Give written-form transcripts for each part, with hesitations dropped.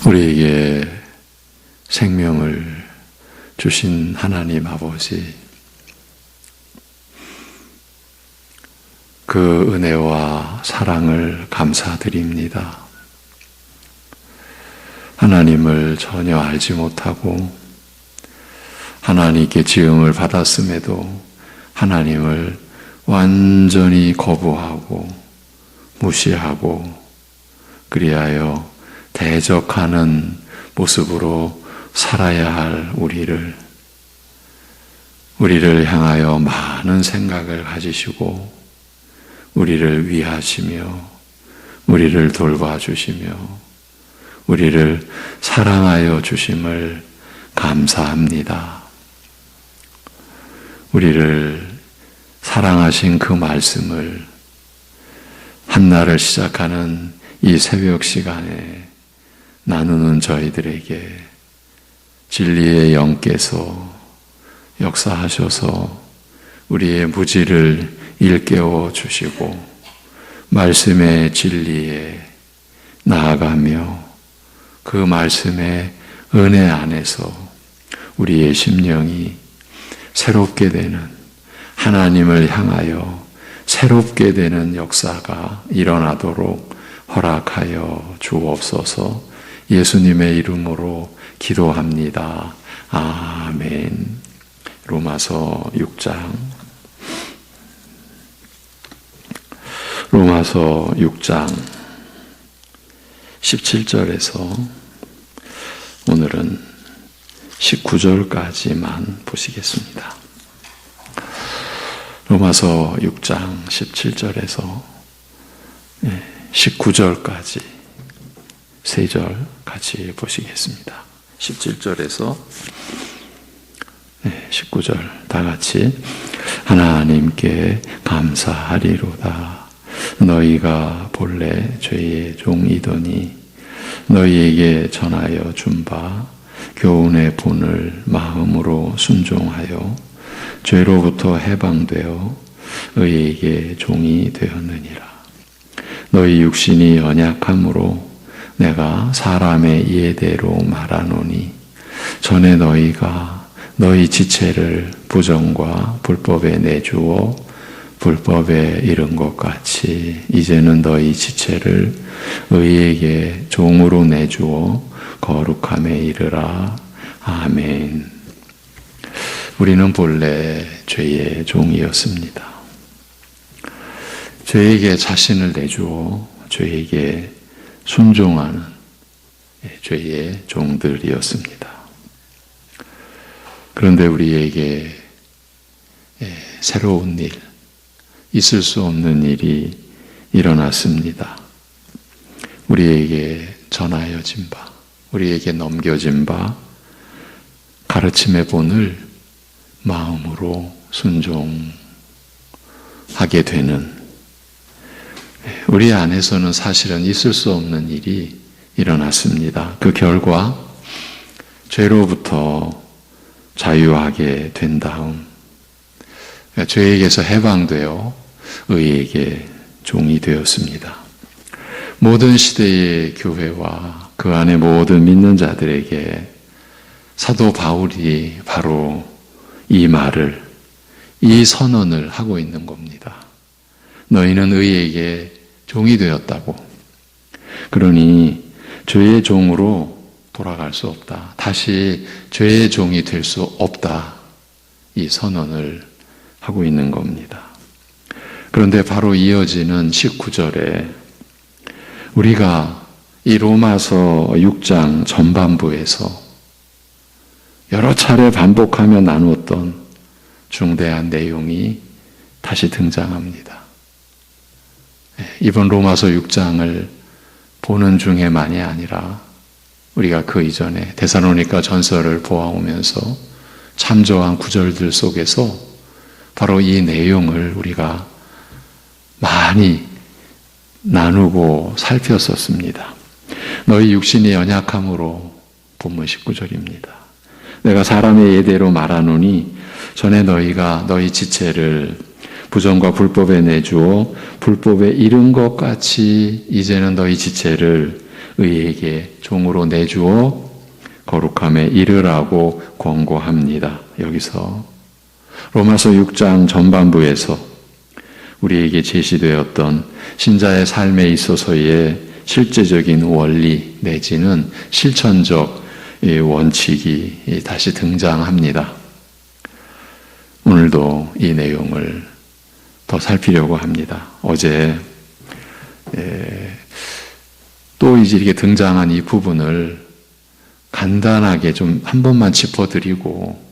우리에게 생명을 주신 하나님 아버지, 그 은혜와 사랑을 감사드립니다. 하나님을 전혀 알지 못하고 하나님께 지음을 받았음에도 하나님을 완전히 거부하고 무시하고 그리하여 대적하는 모습으로 살아야 할 우리를 향하여 많은 생각을 가지시고 우리를 위하시며 우리를 돌봐주시며 우리를 사랑하여 주심을 감사합니다. 우리를 사랑하신 그 말씀을 한날을 시작하는 이 새벽 시간에 나누는 저희들에게 진리의 영께서 역사하셔서 우리의 무지를 일깨워 주시고 말씀의 진리에 나아가며 그 말씀의 은혜 안에서 우리의 심령이 새롭게 되는, 하나님을 향하여 새롭게 되는 역사가 일어나도록 허락하여 주옵소서. 예수님의 이름으로 기도합니다. 아멘. 로마서 6장 17절에서 오늘은 19절까지만 보시겠습니다. 로마서 6장 17절에서 19절까지 3절 같이 보시겠습니다. 17절에서 19절 다 같이. 하나님께 감사하리로다. 너희가 본래 죄의 종이더니 너희에게 전하여 준 바 교훈의 본을 마음으로 순종하여 죄로부터 해방되어 의에게 종이 되었느니라. 너희 육신이 연약함으로 내가 사람의 예대로 말하노니 전에 너희가 너희 지체를 부정과 불법에 내주어 불법에 이른 것 같이 이제는 너희 지체를 의에게 종으로 내주어 거룩함에 이르라. 아멘. 우리는 본래 죄의 종이었습니다. 죄에게 자신을 내주어 죄에게 순종하는 죄의 종들이었습니다. 그런데 우리에게 새로운 일, 있을 수 없는 일이 일어났습니다. 우리에게 전하여진 바, 우리에게 넘겨진 바, 가르침의 본을 마음으로 순종하게 되는, 우리 안에서는 사실은 있을 수 없는 일이 일어났습니다. 그 결과 죄로부터 자유하게 된 다음 죄에게서 해방되어 의에게 종이 되었습니다. 모든 시대의 교회와 그 안에 모든 믿는 자들에게 사도 바울이 바로 이 말을, 이 선언을 하고 있는 겁니다. 너희는 의에게 종이 되었다고. 그러니 죄의 종으로 돌아갈 수 없다. 다시 죄의 종이 될 수 없다. 이 선언을 하고 있는 겁니다. 그런데 바로 이어지는 19절에 우리가 이 로마서 6장 전반부에서 여러 차례 반복하며 나누었던 중대한 내용이 다시 등장합니다. 이번 로마서 6장을 보는 중에만이 아니라 우리가 그 이전에 데살로니가 전서를 보아오면서 참조한 구절들 속에서 바로 이 내용을 우리가 많이 나누고 살폈었습니다. 너희 육신이 연약함으로 본문 19절입니다. 내가 사람의 예대로 말하노니 전에 너희가 너희 지체를 부정과 불법에 내주어 불법에 이른 것 같이 이제는 너희 지체를 의에게 종으로 내주어 거룩함에 이르라고 권고합니다. 여기서 로마서 6장 전반부에서 우리에게 제시되었던 신자의 삶에 있어서의 실제적인 원리 내지는 실천적 원칙이 다시 등장합니다. 오늘도 이 내용을 더 살피려고 합니다. 어제 또 이제 이렇게 등장한 이 부분을 간단하게 좀 한 번만 짚어드리고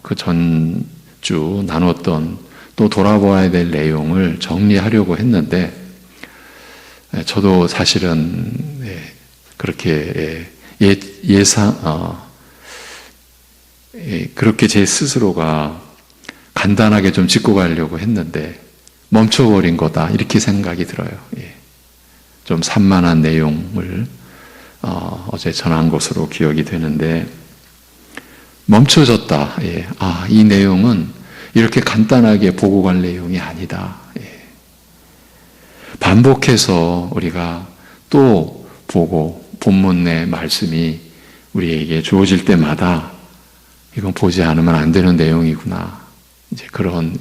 그 전주 나눴던 또 돌아보아야 될 내용을 정리하려고 했는데 저도 사실은 그렇게 그렇게 제 스스로가 간단하게 좀 짚고 가려고 했는데 멈춰버린 거다 이렇게 생각이 들어요. 좀 산만한 내용을 어제 전한 것으로 기억이 되는데 멈춰졌다. 이 내용은 이렇게 간단하게 보고 갈 내용이 아니다. 반복해서 우리가 또 보고 본문 내 말씀이 우리에게 주어질 때마다 이건 보지 않으면 안 되는 내용이구나. 이제 그런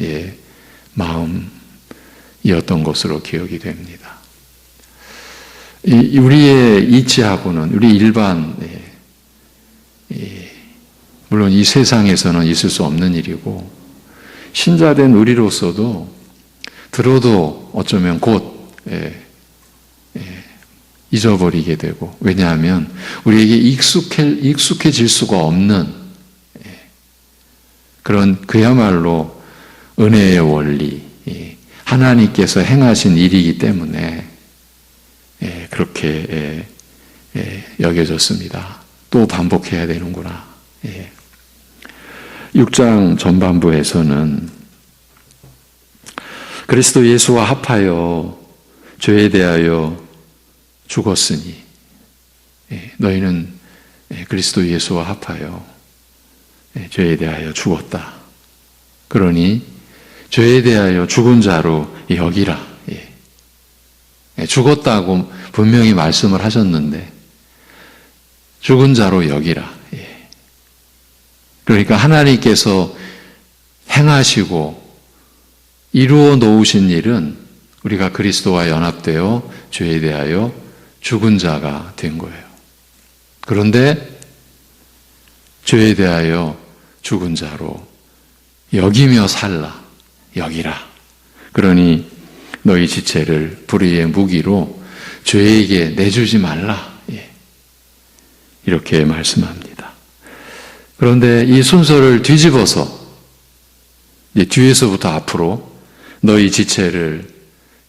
마음이었던 것으로 기억이 됩니다. 우리의 이치하고는 우리 일반 물론 이 세상에서는 있을 수 없는 일이고 신자된 우리로서도 들어도 어쩌면 곧 잊어버리게 되고 왜냐하면 우리에게 익숙해질 수가 없는 그런 그야말로 은혜의 원리 하나님께서 행하신 일이기 때문에 그렇게 여겨졌습니다. 또 반복해야 되는구나. 6장 전반부에서는 그리스도 예수와 합하여 죄에 대하여 죽었으니 너희는 그리스도 예수와 합하여 죄에 대하여 죽었다. 그러니 죄에 대하여 죽은 자로 여기라. 죽었다고 분명히 말씀을 하셨는데 죽은 자로 여기라. 그러니까 하나님께서 행하시고 이루어 놓으신 일은 우리가 그리스도와 연합되어 죄에 대하여 죽은 자가 된 거예요. 그런데 죄에 대하여 죽은 자로 여기며 살라. 여기라. 그러니 너희 지체를 불의의 무기로 죄에게 내주지 말라. 이렇게 말씀합니다. 그런데 이 순서를 뒤집어서 이제 뒤에서부터 앞으로 너희 지체를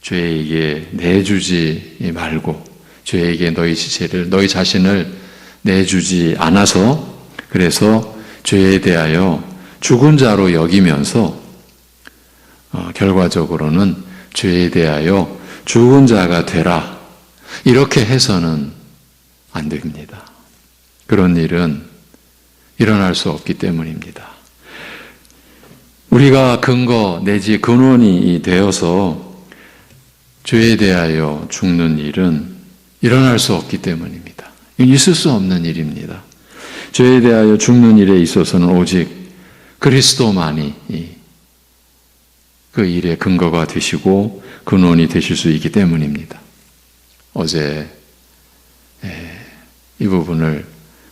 죄에게 내주지 말고 죄에게 너희 지체를 너희 자신을 내주지 않아서 그래서 죄에 대하여 죽은 자로 여기면서 결과적으로는 죄에 대하여 죽은 자가 되라. 이렇게 해서는 안 됩니다. 그런 일은 일어날 수 없기 때문입니다. 우리가 근거 내지 근원이 되어서 죄에 대하여 죽는 일은 일어날 수 없기 때문입니다. 있을 수 없는 일입니다. 죄에 대하여 죽는 일에 있어서는 오직 그리스도만이 그 일의 근거가 되시고 근원이 되실 수 있기 때문입니다. 어제 이 부분을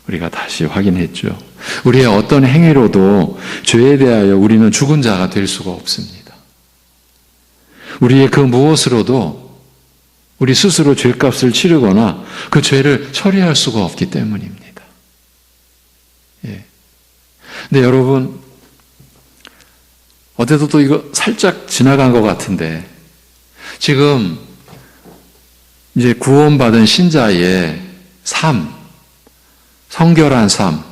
우리가 다시 확인했죠. 우리의 어떤 행위로도 죄에 대하여 우리는 죽은 자가 될 수가 없습니다. 우리의 그 무엇으로도 우리 스스로 죄값을 치르거나 그 죄를 처리할 수가 없기 때문입니다. 근데 여러분, 어제도 또 이거 살짝 지나간 것 같은데 지금 이제 구원받은 신자의 삶, 성결한 삶,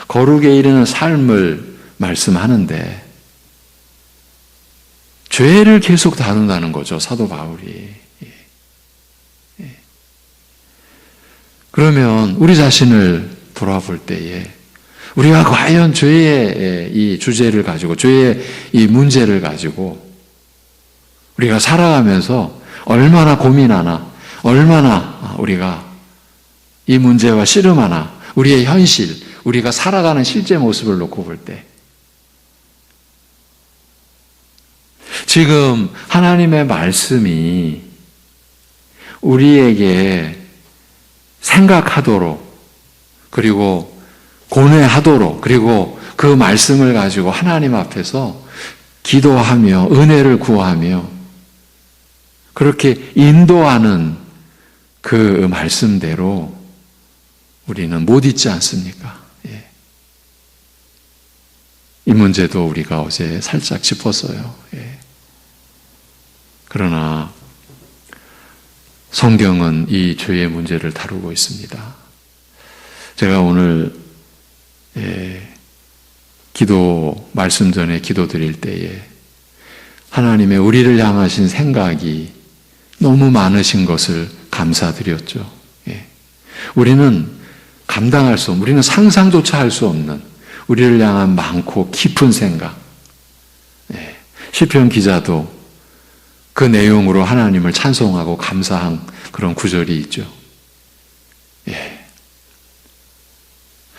거룩에 이르는 삶을 말씀하는데 죄를 계속 다룬다는 거죠, 사도 바울이. 그러면 우리 자신을 돌아볼 때에 우리가 과연 죄의 이 주제를 가지고 죄의 이 문제를 가지고 우리가 살아가면서 얼마나 고민하나 얼마나 우리가 이 문제와 씨름하나 우리의 현실, 우리가 살아가는 실제 모습을 놓고 볼 때 지금 하나님의 말씀이 우리에게 생각하도록 그리고 고뇌하도록 그리고 그 말씀을 가지고 하나님 앞에서 기도하며 은혜를 구하며 그렇게 인도하는 그 말씀대로 우리는 못 있지 않습니까? 예. 이 문제도 우리가 어제 살짝 짚었어요. 예. 그러나 성경은 이 죄의 문제를 다루고 있습니다. 제가 오늘 기도 말씀 전에 기도 드릴 때에 하나님의 우리를 향하신 생각이 너무 많으신 것을 감사드렸죠. 예. 우리는 감당할 수 없는, 우리는 상상조차 할 수 없는 우리를 향한 많고 깊은 생각. 예. 시편 기자도 그 내용으로 하나님을 찬송하고 감사한 그런 구절이 있죠. 예.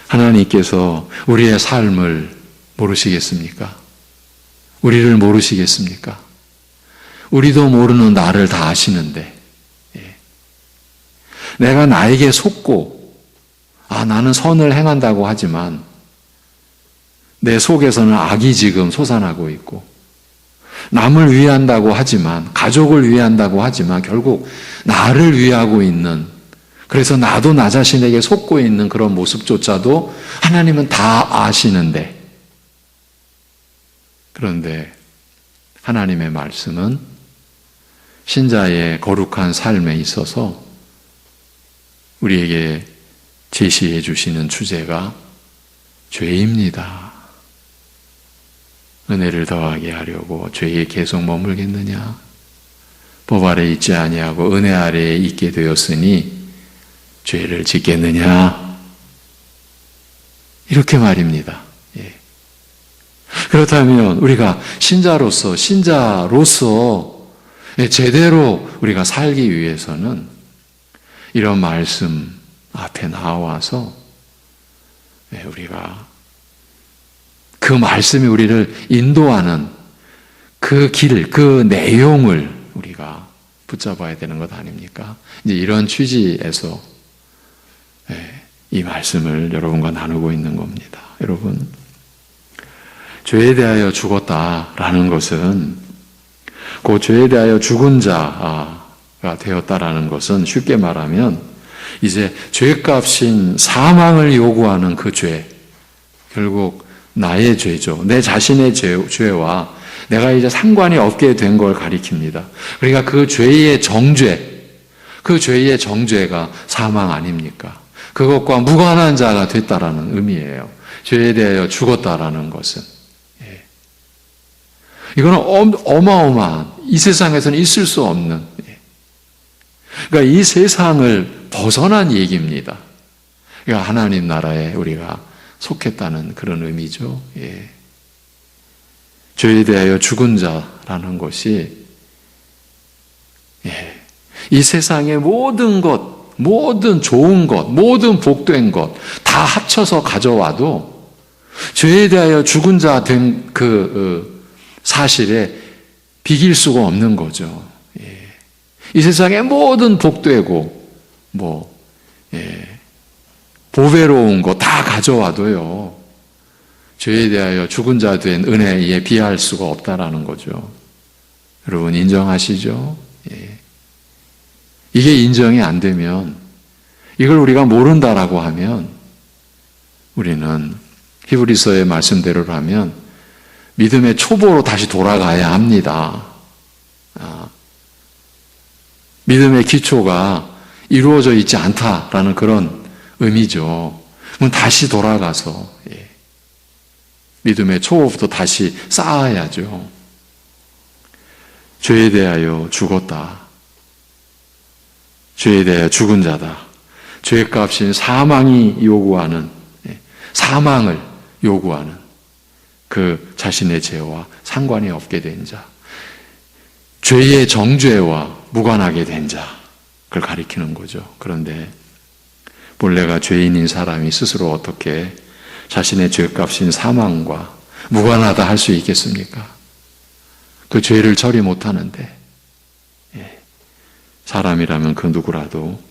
하나님께서 우리의 삶을 모르시겠습니까? 우리를 모르시겠습니까? 우리도 모르는 나를 다 아시는데, 예. 내가 나에게 속고, 나는 선을 행한다고 하지만, 내 속에서는 악이 지금 솟아나고 있고, 남을 위한다고 하지만, 가족을 위한다고 하지만, 결국 나를 위하고 있는, 그래서 나도 나 자신에게 속고 있는 그런 모습조차도 하나님은 다 아시는데, 그런데 하나님의 말씀은 신자의 거룩한 삶에 있어서 우리에게 제시해 주시는 주제가 죄입니다. 은혜를 더하게 하려고 죄에 계속 머물겠느냐? 법 아래 있지 아니하고 은혜 아래에 있게 되었으니 죄를 짓겠느냐? 이렇게 말입니다. 예. 그렇다면 우리가 신자로서 제대로 우리가 살기 위해서는 이런 말씀 앞에 나와서 우리가 그 말씀이 우리를 인도하는 그 길, 그 내용을 우리가 붙잡아야 되는 것 아닙니까? 이제 이런 취지에서 이 말씀을 여러분과 나누고 있는 겁니다. 여러분, 죄에 대하여 죽었다라는 것은 그 죄에 대하여 죽은 자가 되었다라는 것은 쉽게 말하면 이제 죄값인 사망을 요구하는 그 죄, 결국 나의 죄죠. 내 자신의 죄와 내가 이제 상관이 없게 된 걸 가리킵니다. 그러니까 그 죄의 정죄가 사망 아닙니까? 그것과 무관한 자가 됐다라는 의미예요. 죄에 대하여 죽었다라는 것은. 예. 이거는 어마어마한, 이 세상에서는 있을 수 없는, 그러니까 이 세상을 벗어난 얘기입니다. 그러니까 하나님 나라에 우리가 속했다는 그런 의미죠. 예. 죄에 대하여 죽은 자라는 것이 이 세상의 모든 것, 모든 좋은 것, 모든 복된 것 다 합쳐서 가져와도 죄에 대하여 죽은 자 된 그 사실에 비길 수가 없는 거죠. 예. 이 세상의 모든 복되고 보배로운 거 다 가져와도요, 죄에 대하여 죽은 자 된 은혜에 비할 수가 없다라는 거죠. 여러분 인정하시죠? 예. 이게 인정이 안 되면, 이걸 우리가 모른다라고 하면 우리는 히브리서의 말씀대로라면 믿음의 초보로 다시 돌아가야 합니다. 믿음의 기초가 이루어져 있지 않다라는 그런 의미죠. 그럼 다시 돌아가서 믿음의 초보부터 다시 쌓아야죠. 죄에 대하여 죽었다. 죄에 대하여 죽은 자다. 죄값인 사망을 요구하는 그 자신의 죄와 상관이 없게 된 자, 죄의 정죄와 무관하게 된 자, 그걸 가리키는 거죠. 그런데 본래가 죄인인 사람이 스스로 어떻게 자신의 죄값인 사망과 무관하다 할 수 있겠습니까? 그 죄를 처리 못하는데 사람이라면 그 누구라도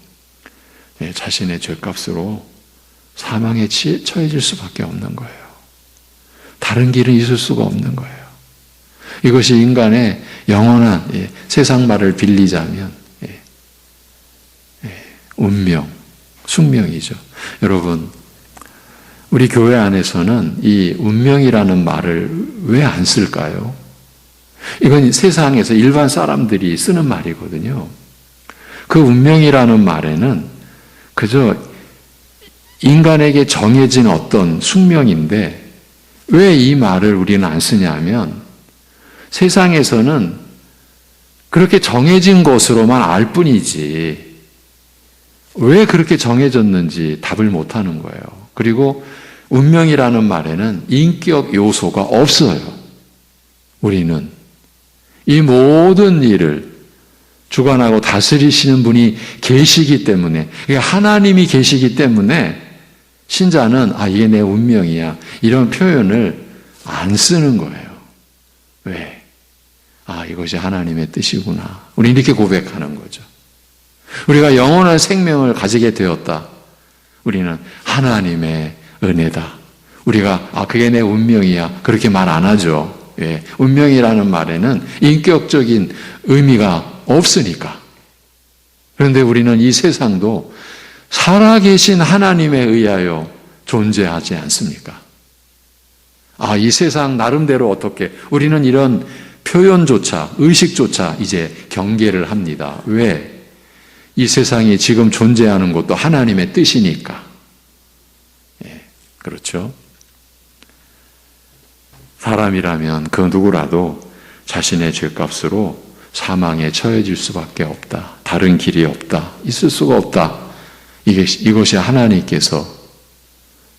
자신의 죄값으로 사망에 처해질 수밖에 없는 거예요. 다른 길은 있을 수가 없는 거예요. 이것이 인간의 영원한 세상 말을 빌리자면 운명, 숙명이죠. 여러분, 우리 교회 안에서는 이 운명이라는 말을 왜 안 쓸까요? 이건 세상에서 일반 사람들이 쓰는 말이거든요. 그 운명이라는 말에는 그저 인간에게 정해진 어떤 숙명인데 왜 이 말을 우리는 안 쓰냐면 세상에서는 그렇게 정해진 것으로만 알 뿐이지 왜 그렇게 정해졌는지 답을 못하는 거예요. 그리고 운명이라는 말에는 인격 요소가 없어요. 우리는 이 모든 일을 주관하고 다스리시는 분이 계시기 때문에, 하나님이 계시기 때문에 신자는 이게 내 운명이야 이런 표현을 안 쓰는 거예요. 왜? 이것이 하나님의 뜻이구나. 우리 이렇게 고백하는 거죠. 우리가 영원한 생명을 가지게 되었다. 우리는 하나님의 은혜다. 우리가 그게 내 운명이야 그렇게 말 안 하죠. 예, 운명이라는 말에는 인격적인 의미가 없으니까. 그런데 우리는 이 세상도 살아계신 하나님에 의하여 존재하지 않습니까? 이 세상 나름대로 어떻게 우리는 이런 표현조차 의식조차 이제 경계를 합니다. 왜? 이 세상이 지금 존재하는 것도 하나님의 뜻이니까. 그렇죠? 사람이라면 그 누구라도 자신의 죄값으로 사망에 처해질 수밖에 없다. 다른 길이 없다. 있을 수가 없다. 이것이 하나님께서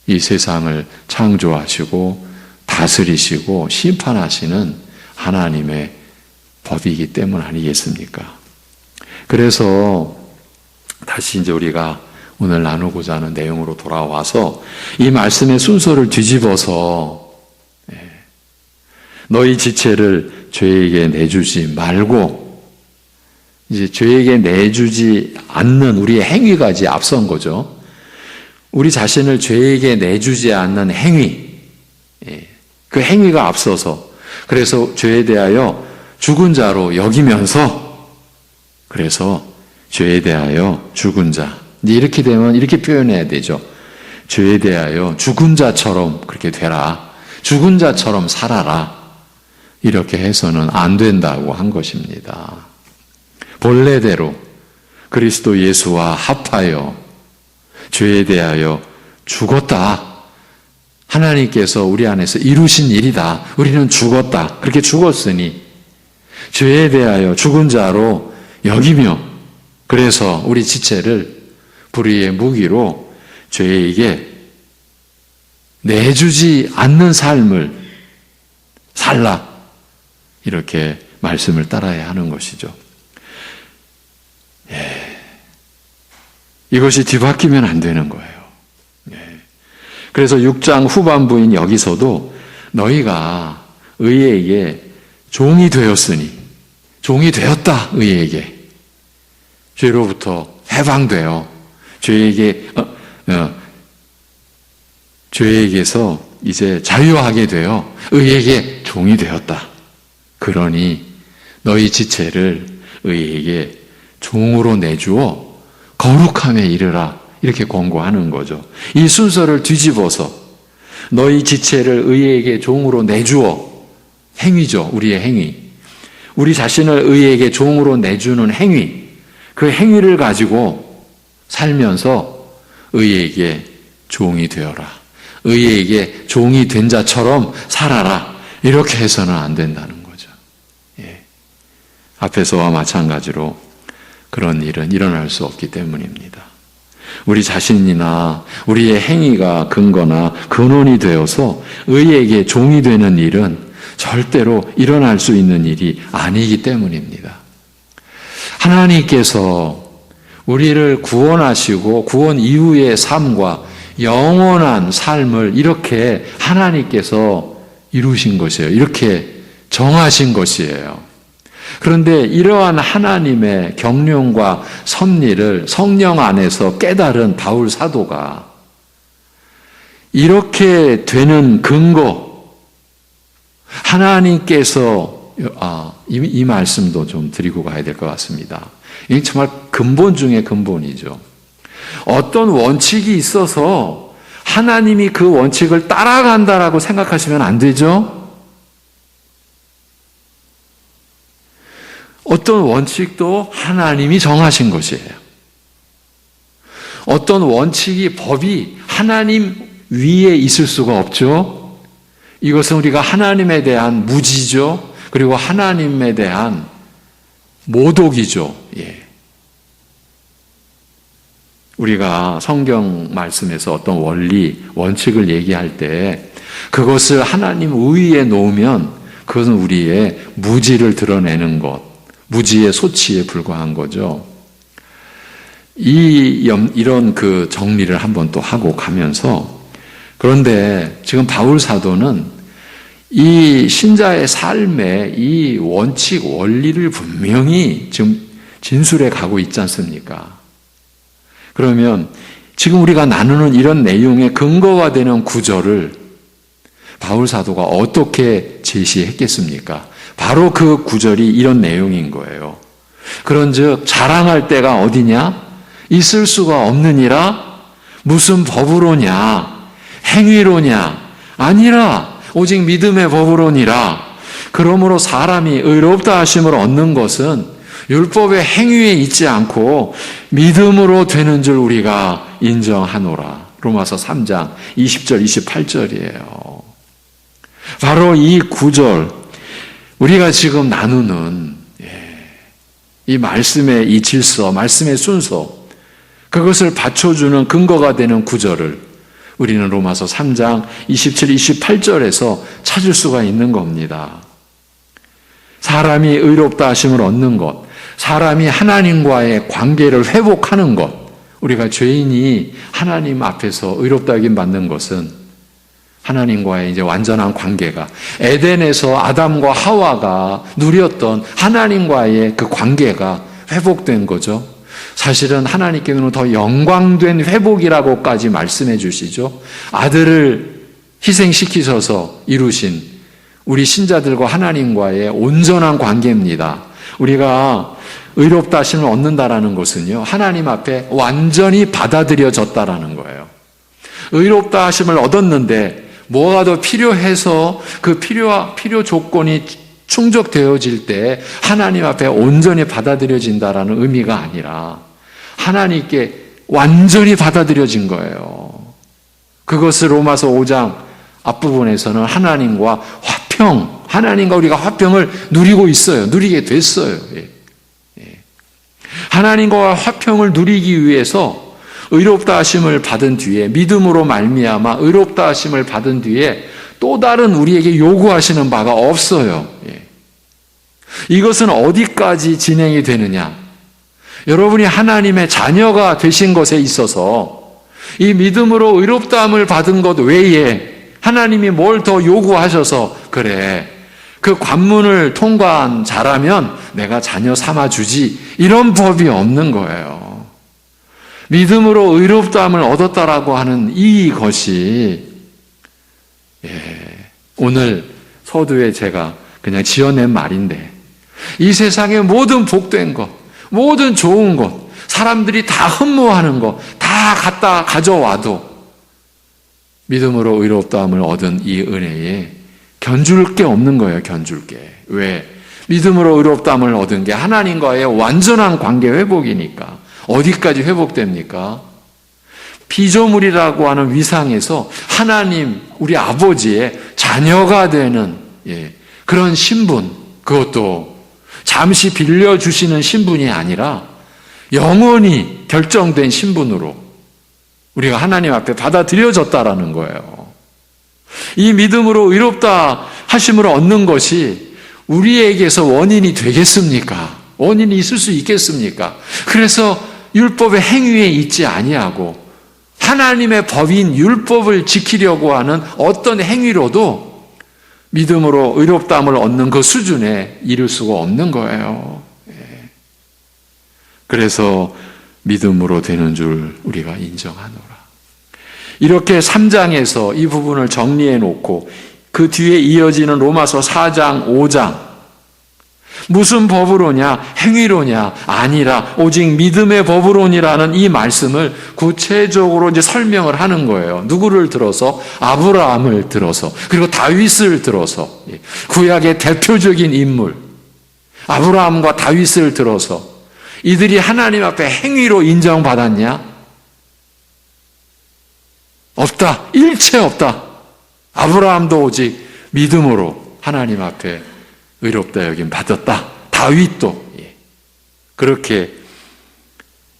이 세상을 창조하시고 다스리시고 심판하시는 하나님의 법이기 때문 아니겠습니까? 그래서 다시 이제 우리가 오늘 나누고자 하는 내용으로 돌아와서 이 말씀의 순서를 뒤집어서 너희 지체를 죄에게 내주지 말고 이제 죄에게 내주지 않는 우리의 행위가 이제 앞선 거죠. 우리 자신을 죄에게 내주지 않는 행위, 그 행위가 앞서서 그래서 죄에 대하여 죽은 자로 여기면서 그래서 죄에 대하여 죽은 자 이렇게 되면 이렇게 표현해야 되죠. 죄에 대하여 죽은 자처럼 그렇게 되라. 죽은 자처럼 살아라. 이렇게 해서는 안 된다고 한 것입니다. 본래대로 그리스도 예수와 합하여 죄에 대하여 죽었다. 하나님께서 우리 안에서 이루신 일이다. 우리는 죽었다. 그렇게 죽었으니 죄에 대하여 죽은 자로 여기며 그래서 우리 지체를 불의의 무기로 죄에게 내주지 않는 삶을 살라. 이렇게 말씀을 따라야 하는 것이죠. 이것이 뒤바뀌면 안 되는 거예요. 그래서 6장 후반부인 여기서도 너희가 의에게 종이 되었으니 종이 되었다. 의에게 죄로부터 해방되어 죄에게서 이제 자유하게 되어 의에게 종이 되었다. 그러니 너희 지체를 의에게 종으로 내주어 거룩함에 이르라. 이렇게 권고하는 거죠. 이 순서를 뒤집어서 너희 지체를 의에게 종으로 내주어 행위죠. 우리의 행위. 우리 자신을 의에게 종으로 내주는 행위. 그 행위를 가지고 살면서 의에게 종이 되어라. 의에게 종이 된 자처럼 살아라. 이렇게 해서는 안 된다는 거죠. 앞에서와 마찬가지로 그런 일은 일어날 수 없기 때문입니다. 우리 자신이나 우리의 행위가 근거나 근원이 되어서 의에게 종이 되는 일은 절대로 일어날 수 있는 일이 아니기 때문입니다. 하나님께서 우리를 구원하시고 구원 이후의 삶과 영원한 삶을 이렇게 하나님께서 이루신 것이에요. 이렇게 정하신 것이에요. 그런데 이러한 하나님의 경륜과 섭리를 성령 안에서 깨달은 바울 사도가 이렇게 되는 근거, 하나님께서 이 말씀도 좀 드리고 가야 될 것 같습니다. 이게 정말 근본 중의 근본이죠. 어떤 원칙이 있어서 하나님이 그 원칙을 따라간다라고 생각하시면 안 되죠. 어떤 원칙도 하나님이 정하신 것이에요. 어떤 원칙이, 법이 하나님 위에 있을 수가 없죠. 이것은 우리가 하나님에 대한 무지죠. 그리고 하나님에 대한 모독이죠. 예. 우리가 성경 말씀에서 어떤 원리, 원칙을 얘기할 때 그것을 하나님 우위에 놓으면 그것은 우리의 무지를 드러내는 것, 무지의 소치에 불과한 거죠. 이런 그 정리를 한번 또 하고 가면서, 그런데 지금 바울 사도는 이 신자의 삶의 이 원칙, 원리를 분명히 지금 진술해 가고 있지 않습니까? 그러면 지금 우리가 나누는 이런 내용의 근거가 되는 구절을 바울 사도가 어떻게 제시했겠습니까? 바로 그 구절이 이런 내용인 거예요. 그런즉 자랑할 때가 어디냐? 있을 수가 없느니라. 무슨 법으로냐? 행위로냐? 아니라 오직 믿음의 법으로니라. 그러므로 사람이 의롭다 하심을 얻는 것은 율법의 행위에 있지 않고 믿음으로 되는 줄 우리가 인정하노라. 로마서 3장 20절 28절이에요. 바로 이 구절, 우리가 지금 나누는 이 말씀의 이 질서, 말씀의 순서, 그것을 받쳐주는 근거가 되는 구절을 우리는 로마서 3장 27, 28절에서 찾을 수가 있는 겁니다. 사람이 의롭다 하심을 얻는 것, 사람이 하나님과의 관계를 회복하는 것, 우리가 죄인이 하나님 앞에서 의롭다 여김 받는 것은 하나님과의 이제 완전한 관계가, 에덴에서 아담과 하와가 누렸던 하나님과의 그 관계가 회복된 거죠. 사실은 하나님께서는 더 영광된 회복이라고까지 말씀해 주시죠. 아들을 희생시키셔서 이루신 우리 신자들과 하나님과의 온전한 관계입니다. 우리가 의롭다 하심을 얻는다라는 것은요, 하나님 앞에 완전히 받아들여졌다라는 거예요. 의롭다 하심을 얻었는데 뭐가 더 필요해서 그 필요 조건이 충족되어질 때 하나님 앞에 온전히 받아들여진다라는 의미가 아니라 하나님께 완전히 받아들여진 거예요. 그것을 로마서 5장 앞부분에서는 하나님과 화평, 하나님과 우리가 화평을 누리고 있어요. 누리게 됐어요. 하나님과 화평을 누리기 위해서 의롭다 하심을 받은 뒤에, 믿음으로 말미암아 의롭다 하심을 받은 뒤에 또 다른 우리에게 요구하시는 바가 없어요. 이것은 어디까지 진행이 되느냐? 여러분이 하나님의 자녀가 되신 것에 있어서 이 믿음으로 의롭다함을 받은 것 외에 하나님이 뭘 더 요구하셔서 그래, 그 관문을 통과한 자라면 내가 자녀 삼아주지, 이런 법이 없는 거예요. 믿음으로 의롭다함을 얻었다라고 하는 이것이 오늘 서두에 제가 그냥 지어낸 말인데, 이 세상의 모든 복된 것, 모든 좋은 것, 사람들이 다 흠모하는 것, 다 갖다 가져와도 믿음으로 의롭다함을 얻은 이 은혜에 견줄 게 없는 거예요. 견줄 게. 왜? 믿음으로 의롭다함을 얻은 게 하나님과의 완전한 관계 회복이니까. 어디까지 회복됩니까? 피조물이라고 하는 위상에서 하나님, 우리 아버지의 자녀가 되는 그런 신분, 그것도 잠시 빌려주시는 신분이 아니라 영원히 결정된 신분으로 우리가 하나님 앞에 받아들여졌다라는 거예요. 이 믿음으로 의롭다 하심을 얻는 것이 우리에게서 원인이 되겠습니까? 원인이 있을 수 있겠습니까? 그래서 율법의 행위에 있지 아니하고 하나님의 법인 율법을 지키려고 하는 어떤 행위로도 믿음으로 의롭다함을 얻는 그 수준에 이를 수가 없는 거예요. 그래서 믿음으로 되는 줄 우리가 인정하노라. 이렇게 3장에서 이 부분을 정리해 놓고 그 뒤에 이어지는 로마서 4장, 5장 무슨 법으로냐? 행위로냐? 아니라 오직 믿음의 법으로니라는 이 말씀을 구체적으로 이제 설명을 하는 거예요. 누구를 들어서? 아브라함을 들어서, 그리고 다윗을 들어서, 구약의 대표적인 인물 아브라함과 다윗을 들어서 이들이 하나님 앞에 행위로 인정받았냐? 없다. 일체 없다. 아브라함도 오직 믿음으로 하나님 앞에 의롭다 여김 받았다. 다윗도 그렇게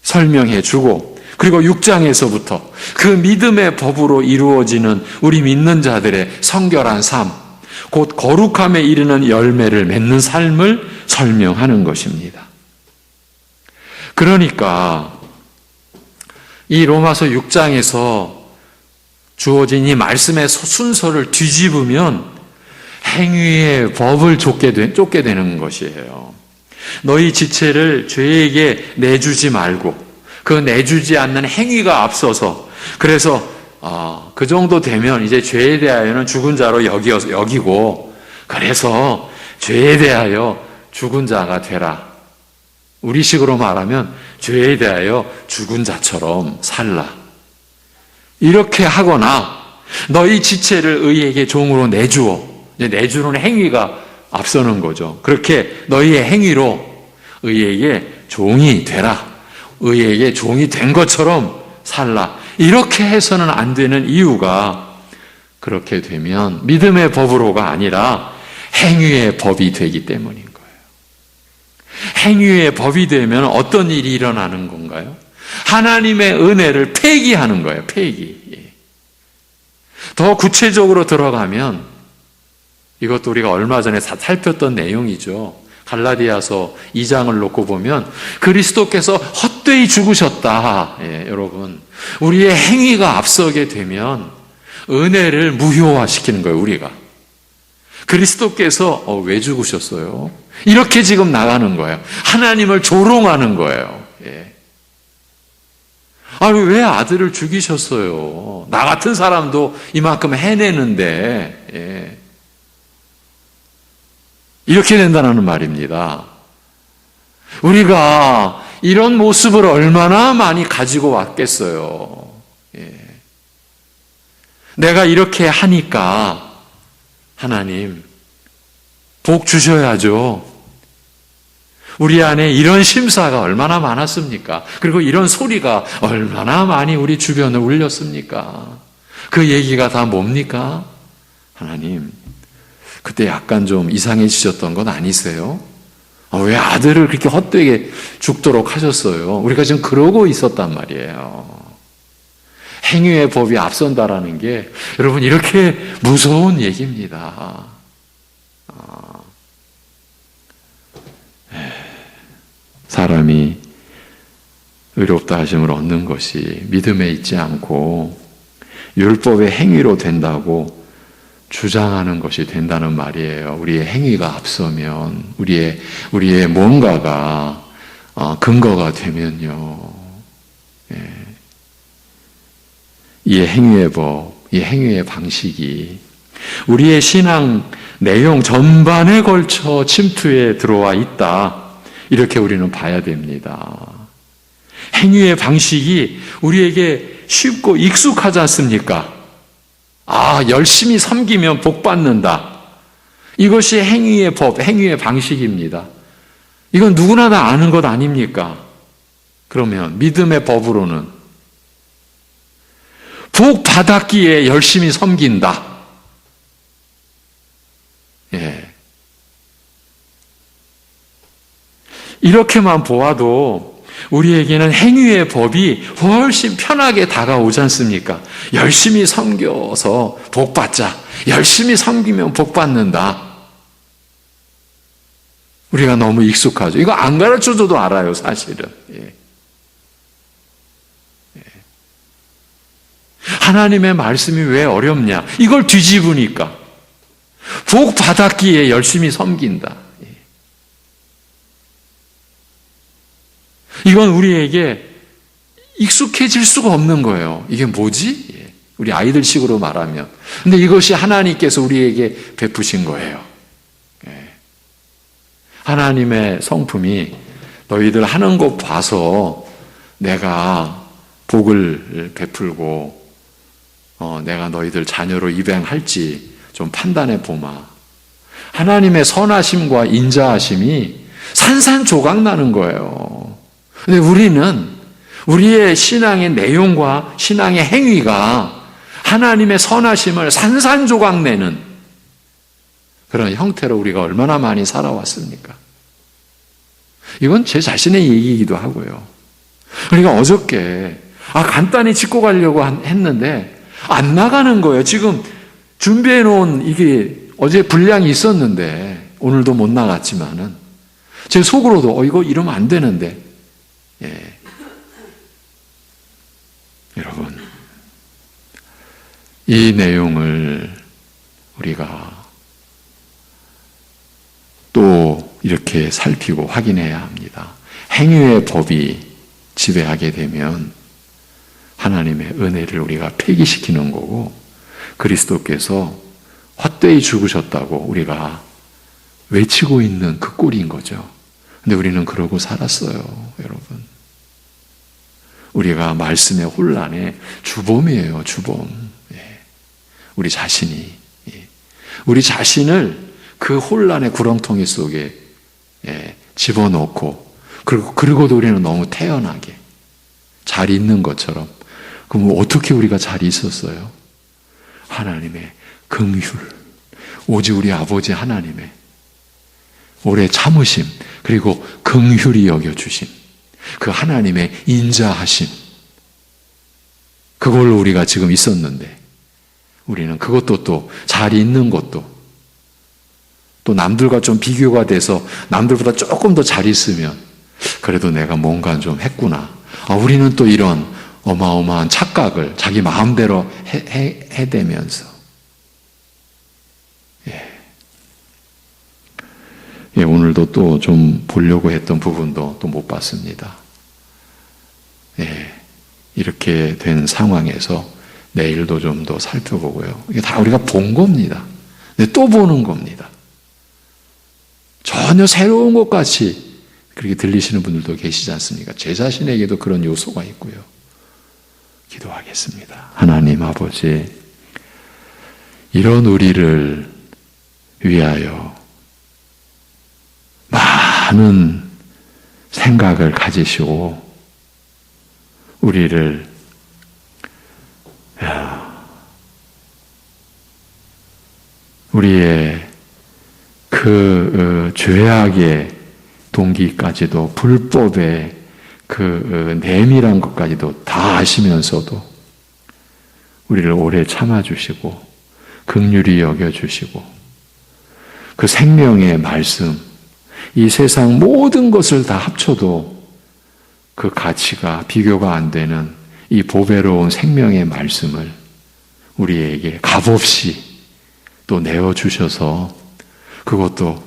설명해 주고, 그리고 6장에서부터 그 믿음의 법으로 이루어지는 우리 믿는 자들의 성결한 삶, 곧 거룩함에 이르는 열매를 맺는 삶을 설명하는 것입니다. 그러니까 이 로마서 6장에서 주어진 이 말씀의 순서를 뒤집으면 행위의 법을 쫓게 되는 것이에요. 너희 지체를 죄에게 내주지 말고 그 내주지 않는 행위가 앞서서, 그래서 그 정도 되면 이제 죄에 대하여는 죽은 자로 여기고, 그래서 죄에 대하여 죽은 자가 되라. 우리식으로 말하면 죄에 대하여 죽은 자처럼 살라. 이렇게 하거나 너희 지체를 의에게 종으로 내주어. 내주는 행위가 앞서는 거죠. 그렇게 너희의 행위로 의에게 종이 되라. 의에게 종이 된 것처럼 살라. 이렇게 해서는 안 되는 이유가, 그렇게 되면 믿음의 법으로가 아니라 행위의 법이 되기 때문인 거예요. 행위의 법이 되면 어떤 일이 일어나는 건가요? 하나님의 은혜를 폐기하는 거예요. 폐기. 더 구체적으로 들어가면 이것도 우리가 얼마 전에 살폈던 내용이죠. 갈라디아서 2장을 놓고 보면 그리스도께서 헛되이 죽으셨다. 여러분, 우리의 행위가 앞서게 되면 은혜를 무효화시키는 거예요. 우리가 그리스도께서 왜 죽으셨어요? 이렇게 지금 나가는 거예요. 하나님을 조롱하는 거예요. 아니, 왜 아들을 죽이셨어요? 나 같은 사람도 이만큼 해내는데. 이렇게 된다는 말입니다. 우리가 이런 모습을 얼마나 많이 가지고 왔겠어요. 내가 이렇게 하니까 하나님 복 주셔야죠. 우리 안에 이런 심사가 얼마나 많았습니까? 그리고 이런 소리가 얼마나 많이 우리 주변을 울렸습니까? 그 얘기가 다 뭡니까? 하나님, 그때 약간 좀 이상해지셨던 건 아니세요? 왜 아들을 그렇게 헛되게 죽도록 하셨어요? 우리가 지금 그러고 있었단 말이에요. 행위의 법이 앞선다라는 게 여러분 이렇게 무서운 얘기입니다. 사람이 의롭다 하심을 얻는 것이 믿음에 있지 않고 율법의 행위로 된다고 주장하는 것이 된다는 말이에요. 우리의 행위가 앞서면, 우리의 뭔가가 근거가 되면요. 이 행위의 법, 이 행위의 방식이 우리의 신앙 내용 전반에 걸쳐 침투에 들어와 있다. 이렇게 우리는 봐야 됩니다. 행위의 방식이 우리에게 쉽고 익숙하지 않습니까? 열심히 섬기면 복 받는다. 이것이 행위의 법, 행위의 방식입니다. 이건 누구나 다 아는 것 아닙니까? 그러면 믿음의 법으로는 복 받았기에 열심히 섬긴다. 이렇게만 보아도 우리에게는 행위의 법이 훨씬 편하게 다가오지 않습니까? 열심히 섬겨서 복 받자. 열심히 섬기면 복 받는다. 우리가 너무 익숙하죠. 이거 안 가르쳐줘도 알아요, 사실은. 하나님의 말씀이 왜 어렵냐? 이걸 뒤집으니까 복 받았기에 열심히 섬긴다. 이건 우리에게 익숙해질 수가 없는 거예요. 이게 뭐지? 우리 아이들식으로 말하면. 근데 이것이 하나님께서 우리에게 베푸신 거예요. 하나님의 성품이 너희들 하는 것 봐서 내가 복을 베풀고 내가 너희들 자녀로 입양할지 좀 판단해 보마. 하나님의 선하심과 인자하심이 산산조각 나는 거예요. 근데 우리는 우리의 신앙의 내용과 신앙의 행위가 하나님의 선하심을 산산조각 내는 그런 형태로 우리가 얼마나 많이 살아왔습니까? 이건 제 자신의 얘기이기도 하고요. 그러니까 어저께 간단히 짚고 가려고 했는데 안 나가는 거예요. 지금 준비해 놓은 이게 어제 분량이 있었는데 오늘도 못 나갔지만은 제 속으로도 이거 이러면 안 되는데 여러분 이 내용을 우리가 또 이렇게 살피고 확인해야 합니다. 행위의 법이 지배하게 되면 하나님의 은혜를 우리가 폐기시키는 거고 그리스도께서 헛되이 죽으셨다고 우리가 외치고 있는 그 꼴인 거죠. 근데 우리는 그러고 살았어요, 여러분. 우리가 말씀의 혼란의 주범이에요, 주범. 우리 자신이. 우리 자신을 그 혼란의 구렁텅이 속에 집어넣고 그리고도 우리는 너무 태연하게 잘 있는 것처럼. 그럼 어떻게 우리가 잘 있었어요? 하나님의 긍휼, 오직 우리 아버지 하나님의 오래 참으심, 그리고 긍휼히 여겨주심, 그 하나님의 인자하심, 그걸로 우리가 지금 있었는데 우리는 그것도 또 잘 있는 것도 또 남들과 좀 비교가 돼서 남들보다 조금 더 잘 있으면 그래도 내가 뭔가 좀 했구나. 우리는 또 이런 어마어마한 착각을 자기 마음대로 해대면서 오늘도 또 좀 보려고 했던 부분도 또 못 봤습니다. 이렇게 된 상황에서 내일도 좀 더 살펴보고요. 이게 다 우리가 본 겁니다. 근데 또 보는 겁니다. 전혀 새로운 것 같이 그렇게 들리시는 분들도 계시지 않습니까? 제 자신에게도 그런 요소가 있고요. 기도하겠습니다. 하나님 아버지, 이런 우리를 위하여 많은 생각을 가지시고 우리를 우리의 그 죄악의 동기까지도 불법의 그 내밀한 것까지도 다 아시면서도 우리를 오래 참아주시고 긍휼히 여겨주시고 그 생명의 말씀, 이 세상 모든 것을 다 합쳐도 그 가치가 비교가 안 되는 이 보배로운 생명의 말씀을 우리에게 값없이 또 내어주셔서 그것도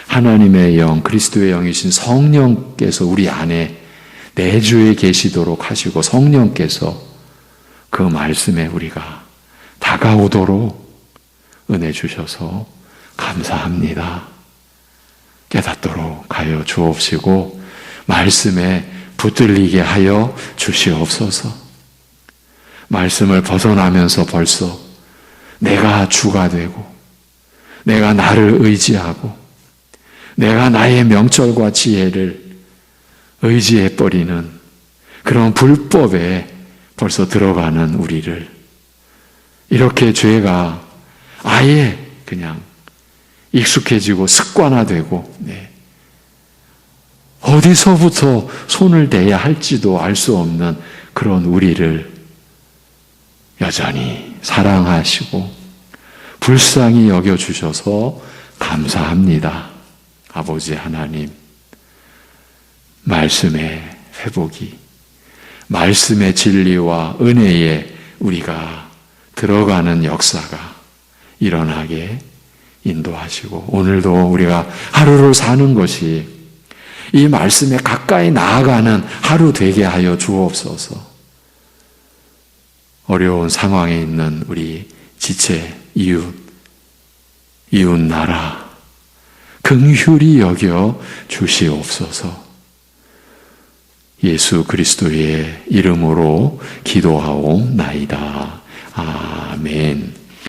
하나님의 영, 그리스도의 영이신 성령께서 우리 안에 내주에 계시도록 하시고 성령께서 그 말씀에 우리가 다가오도록 은혜 주셔서 감사합니다. 깨닫도록 하여 주옵시고 말씀에 붙들리게 하여 주시옵소서. 말씀을 벗어나면서 벌써 내가 주가 되고 내가 나를 의지하고 내가 나의 명철과 지혜를 의지해버리는 그런 불법에 벌써 들어가는 우리를 이렇게 죄가 아예 그냥 익숙해지고 습관화되고 어디서부터 손을 대야 할지도 알 수 없는 그런 우리를 여전히 사랑하시고 불쌍히 여겨주셔서 감사합니다. 아버지 하나님, 말씀의 회복이, 말씀의 진리와 은혜의 우리가 들어가는 역사가 일어나게 인도하시고, 오늘도 우리가 하루를 사는 것이 이 말씀에 가까이 나아가는 하루 되게 하여 주옵소서. 어려운 상황에 있는 우리 지체, 이웃 나라 긍휼히 여겨 주시옵소서. 예수 그리스도의 이름으로 기도하옵나이다. 아멘.